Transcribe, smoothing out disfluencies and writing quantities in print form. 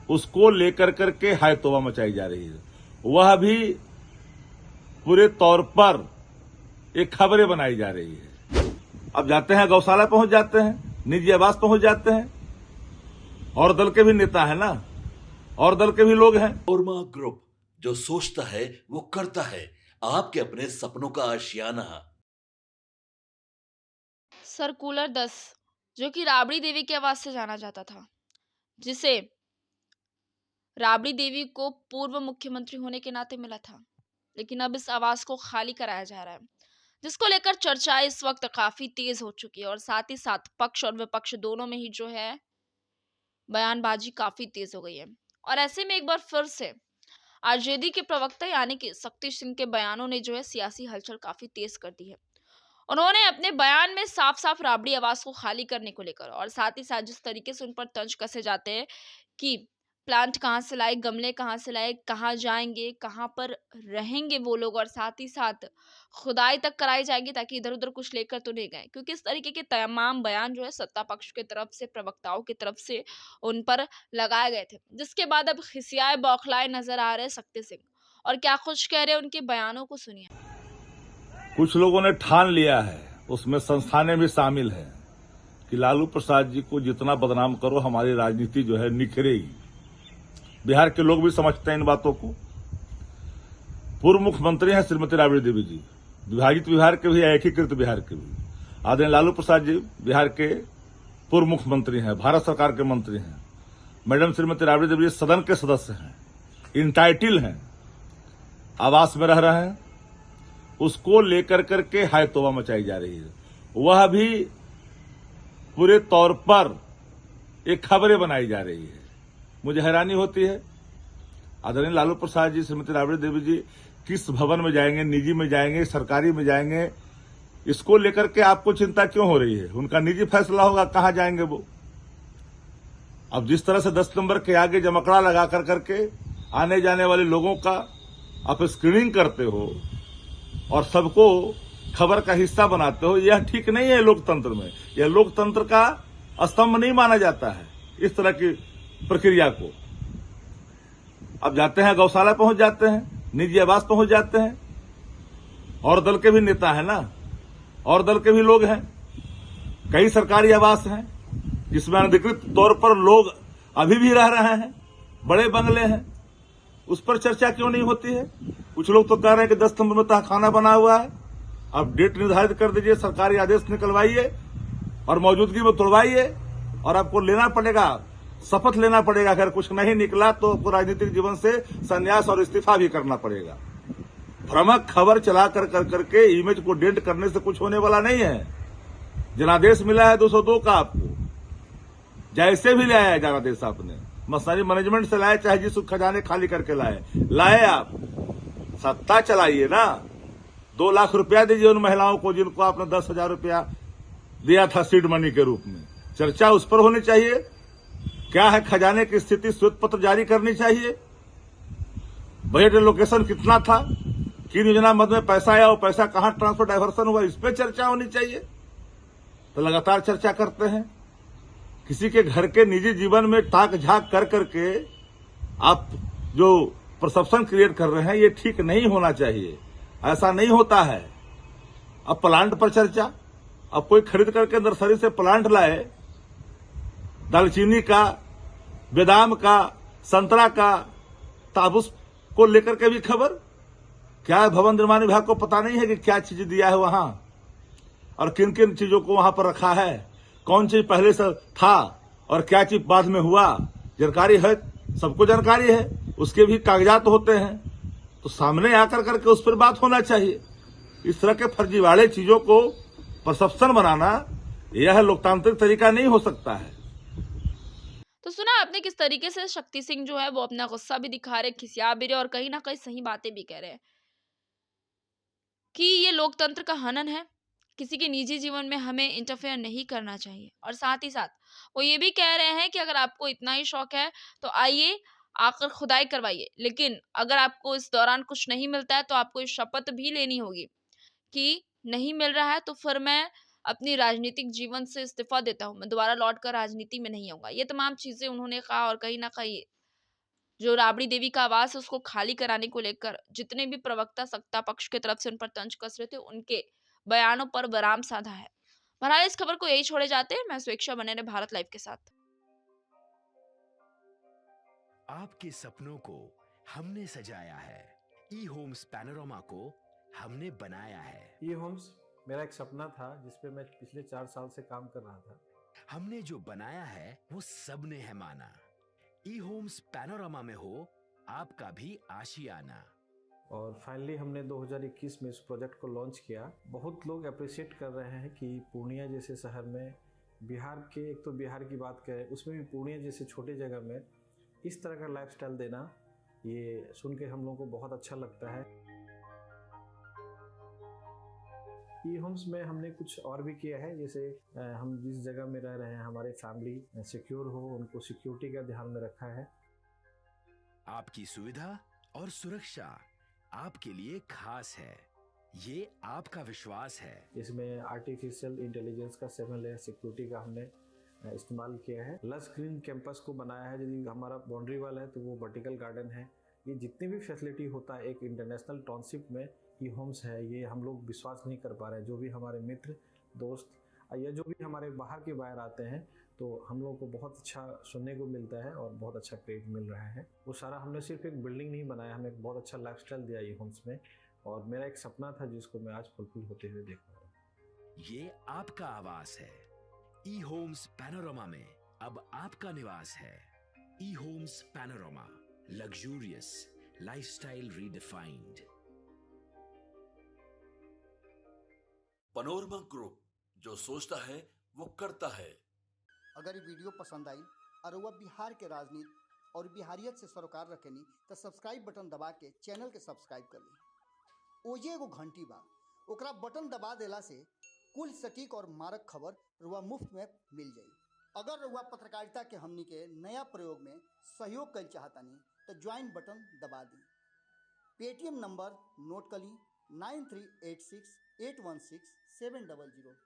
उसको लेकर करके हाय तौबा मचाई जा रही है। वह भी पूरे तौर पर एक खबरें बनाई जा रही है। अब जाते हैं गौशाला पहुंच जाते हैं, निजी आवास पहुंच जाते हैं, और दल के भी नेता है ना, और दल के भी लोग हैं। ओरमा ग्रुप, जो सोचता है वो करता है। आपके अपने सपनों का आशियाना। सर्कुलर 10 जो कि राबड़ी देवी की आवाज से जाना जाता था, जिसे राबड़ी देवी को पूर्व मुख्यमंत्री होने के नाते मिला था, लेकिन अब इस आवाज को खाली कराया जा रहा है, जिसको लेकर चर्चा इस वक्त काफी तेज हो चुकी है और साथ ही साथ पक्ष और विपक्ष दोनों में ही जो है बयानबाजी काफी तेज हो गई है। और ऐसे में एक बार फिर से आरजेडी के प्रवक्ता यानी कि शक्ति सिंह के बयानों ने जो है सियासी हलचल काफी तेज कर दी है। उन्होंने अपने बयान में साफ साफ राबड़ी आवास को खाली करने को लेकर और साथ ही साथ जिस तरीके से उन पर तंज कसे जाते हैं कि प्लांट कहाँ से लाए, गमले कहाँ से लाए, कहाँ जाएंगे, कहाँ पर रहेंगे वो लोग, और साथ ही साथ खुदाई तक कराई जाएगी ताकि इधर उधर कुछ लेकर तो नहीं गए, क्योंकि इस तरीके के तमाम बयान जो है सत्ता पक्ष की तरफ से, प्रवक्ताओं की तरफ से उन पर लगाए गए थे, जिसके बाद अब खिसियाए बौखलाए नजर आ रहे शक्ति सिंह। और क्या कुछ कह रहे हैं उनके बयानों को सुनिए। कुछ लोगों ने ठान लिया है, उसमें संस्थानें भी शामिल हैं, कि लालू प्रसाद जी को जितना बदनाम करो हमारी राजनीति जो है निखरेगी। बिहार के लोग भी समझते हैं इन बातों को। पूर्व मुख्यमंत्री हैं श्रीमती राबड़ी देवी जी, विभाजित बिहार के भी, एकीकृत बिहार के भी। आदरणीय लालू प्रसाद जी बिहार के पूर्व मुख्यमंत्री हैं, भारत सरकार के मंत्री हैं। मैडम श्रीमती राबड़ी देवी जी सदन के सदस्य हैं, इंटाइटिल हैं, आवास में रह रहे हैं। उसको लेकर करके हाय तौबा मचाई जा रही है। वह भी पूरे तौर पर एक खबरें बनाई जा रही है। मुझे हैरानी होती है, आदरणीय लालू प्रसाद जी, श्रीमती राबड़ी देवी जी किस भवन में जाएंगे, निजी में जाएंगे, सरकारी में जाएंगे, इसको लेकर के आपको चिंता क्यों हो रही है? उनका निजी फैसला होगा कहां जाएंगे वो। अब जिस तरह से 10 नंबर के आगे जमकड़ा लगा कर करके आने जाने वाले लोगों का आप स्क्रीनिंग करते हो और सबको खबर का हिस्सा बनाते हो, यह ठीक नहीं है लोकतंत्र में। यह लोकतंत्र का स्तंभ नहीं माना जाता है इस तरह की प्रक्रिया को। अब जाते हैं गौशाला पहुंच जाते हैं, निजी आवास पहुंच जाते हैं, और दल के भी नेता है ना, और दल के भी लोग हैं। कई सरकारी आवास हैं जिसमें अनधिकृत तौर पर लोग अभी भी रह रहे हैं, बड़े बंगले हैं, उस पर चर्चा क्यों नहीं होती है? कुछ लोग तो कह रहे हैं कि 10 नंबर में तहखाना बना हुआ है। अब डेट निर्धारित कर दीजिए, सरकारी आदेश निकलवाइए और मौजूदगी में तोड़वाइए, और आपको लेना पड़ेगा, शपथ लेना पड़ेगा। अगर कुछ नहीं निकला तो आपको राजनीतिक जीवन से संन्यास और इस्तीफा भी करना पड़ेगा। भ्रामक खबर चला करके इमेज को डेंट करने से कुछ होने वाला नहीं है। जनादेश मिला है 202 का आपको, जैसे भी लाया है जनादेश आपने, मशीनरी मैनेजमेंट से लाए, चाहे जिस खजाने खाली करके लाए आप, सत्ता चलाइए ना। 2 लाख रुपया दीजिए उन महिलाओं को जिनको आपने 10,000 रुपया दिया था सीड मनी के रूप में। चर्चा उस पर होनी चाहिए। क्या है खजाने की स्थिति, श्वेत पत्र जारी करनी चाहिए। बजट एलोकेशन कितना था, किन योजना मद में पैसा आया, वो पैसा कहां ट्रांसफर डायवर्सन हुआ, इस पर चर्चा होनी चाहिए। तो लगातार चर्चा करते हैं। किसी के घर के निजी जीवन में ताक झाक कर करके आप जो परसेप्शन क्रिएट कर रहे हैं, ये ठीक नहीं होना चाहिए। ऐसा नहीं होता है। अब प्लांट पर चर्चा, अब कोई खरीद करके नर्सरी से प्लांट लाए, दालचीनी का, बादाम का, संतरा का, ताबूस को लेकर के भी खबर। क्या भवन निर्माण विभाग को पता नहीं है कि क्या चीज दिया है वहां, और किन किन चीजों को वहां पर रखा है, कौन चीज पहले से था और क्या चीज बाद में हुआ? जानकारी है, सबको जानकारी है, उसके भी कागजात होते हैं। तो सामने आकर करके उस पर बात होना चाहिए। इस तरह के फर्जीवाड़े चीजों को परसेप्शन बनाना, यह लोकतांत्रिक तरीका नहीं हो सकता है। तो सुना आपने किस तरीके से शक्ति सिंह जो है वो अपना गुस्सा भी दिखा रहे, खिसिया भी रहे और कहीं ना कहीं सही बातें भी कह रहे हैं कि ये लोकतंत्र का हनन है। किसी के निजी जीवन में हमें इंटरफेयर नहीं करना चाहिए। और साथ ही साथ वो ये भी कह रहे हैं कि अगर आपको इतना ही शौक है तो आइए आकर खुदाई करवाइए, लेकिन अगर आपको इस दौरान कुछ नहीं मिलता है तो आपको ये शपथ भी लेनी होगी कि नहीं मिल रहा है तो फिर मैं अपनी राजनीतिक जीवन से इस्तीफा देता हूं, मैं दोबारा लौट कर राजनीति में नहीं आऊंगा। ये तमाम चीजें उन्होंने कहा और कहीं ना कहीं जो राबड़ी देवी का आवास है उसको खाली कराने को लेकर जितने भी प्रवक्ता सत्ता पक्ष की तरफ से उन पर तंज कस रहे थे, उनके बयानों पर विराम साधा है। बहरहाल इस खबर को यही छोड़े जाते हैं। मैं स्वेच्छा बने रहे भारत लाइव के साथ। आपके सपनों को हमने सजाया है, ई होम्स पैनोरामा को हमने बनाया है। ई होम्स मेरा एक सपना था जिस पे मैं पिछले 4 साल से काम कर रहा था। हमने जो बनाया है वो सबने है माना। ई होम्स पैनोरामा में हो आपका भी आशियाना। और फाइनली हमने 2021 में इस प्रोजेक्ट को लॉन्च किया। बहुत लोग अप्रिशिएट कर रहे हैं कि पूर्णिया जैसे शहर में, बिहार के, एक तो बिहार की बात करें उसमें भी पूर्णिया जैसे छोटे जगह में इस तरह का लाइफस्टाइल देना, ये सुन के हम लोगों को बहुत अच्छा लगता है। ई होम्स में हमने कुछ और भी किया है, जैसे हम जिस जगह में रह रहे हैं हमारे फैमिली सिक्योर हो, उनको सिक्योरिटी का ध्यान में रखा है। आपकी सुविधा और सुरक्षा आपके लिए खास है, ये आपका विश्वास है। इसमें आर्टिफिशियल इंटेलिजेंस का 7 लेयर सिक्योरिटी का हमने इस्तेमाल किया है। लस ग्रीन कैंपस को बनाया है। यदि हमारा बाउंड्री वाल है तो वो वर्टिकल गार्डन है। ये जितनी भी फैसिलिटी होता है एक इंटरनेशनल टाउनशिप में ई होम्स है, ये हम लोग विश्वास नहीं कर पा रहे हैं। जो भी हमारे मित्र दोस्त या जो भी हमारे बाहर के बाहर आते हैं तो हम लोग को बहुत अच्छा सुनने को मिलता है और बहुत अच्छा क्रेडिट मिल रहा है। वो सारा हमने सिर्फ एक बिल्डिंग नहीं बनाया, हमें एक बहुत अच्छा लाइफस्टाइल दिया ई होम्स में, और मेरा एक सपना था जिसको मैं आज फुलफिल होते हुए देख पा रहा हूँ। ये आपका आवास है। ई होम्स पैनोरामा में अब आपका निवास है। E Homes Panorama, luxurious lifestyle redefined. Panorama Group, जो सोचता है वो करता है। अगर ये वीडियो पसंद आई और वह बिहार के राजनीति और बिहारियत से सरोकार रखेनी तो सब्सक्राइब बटन दबा के चैनल के सब्सक्राइब कर ली। ओजे एगो घंटी बा, ओकरा बटन दबा देला से कुल सटीक और मारक खबर रुआ मुफ्त में मिल जाई। अगर रुआ पत्रकारिता के हमनी के नया प्रयोग में सहयोग कर चाहतानी तो ज्वाइन बटन दबा दी। पेटीएम नंबर नोट कर ली 9386816700।